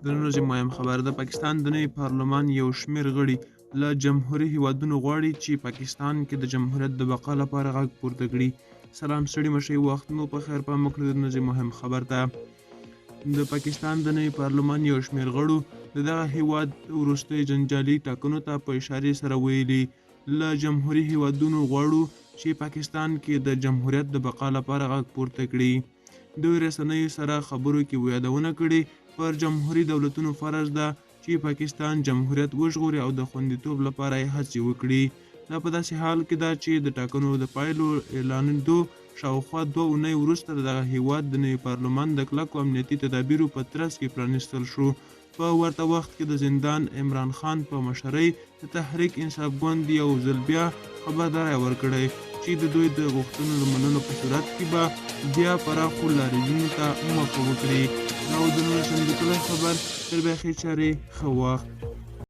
د نن ورځې مهم خبر د پاکستان د نوي پارلمان یو شمېر غړي له جمهوري هیوادونو غواړي چې پاکستان کې د جمهوریت د بقا لپاره غږ پورته کړي. سلام ستړي مشئ، وخت مو په خیر. پام وکړئ د نن ورځې مهم خبر ته. د پاکستان د نوي پارلمان یو شمېر غړو د دغه هیواد وروستۍ جنجالي ټاکنو ته په اشارې سره ویلي له جمهوري هیوادونو غواړو چې پاکستان کې د جمهوریت د بقا لپاره غږ پورته کړي. دوی رسنیو سره خبرو کې یادونه کړې پر جمهوري دولتونو فرض ده چې پاکستان جمهوریت وژغوري او د خوندیتوب لپاره یې هڅې وکړي. دا په داسې حال کې ده چې د ټاکنو د پایلو اعلانېدو شاوخوا 2 اونۍ وروسته دغه هیواد د نوي پارلمان د کلکو امنیتي تدابیرو په ترڅ کې پرانیستل شو. په ورته وخت کې د زندان عمران خان په مشرۍ د تحریک انصاف ګوند یو ځل بیا خبرداری ورکړی چې د دوی د غوښتنو د منلو په صورت کې به بیا پراخو لاریونونو ته مخه وکړي. دا و د نن صندوقي خبر. تر بیا ښې چارې، ښه وخت.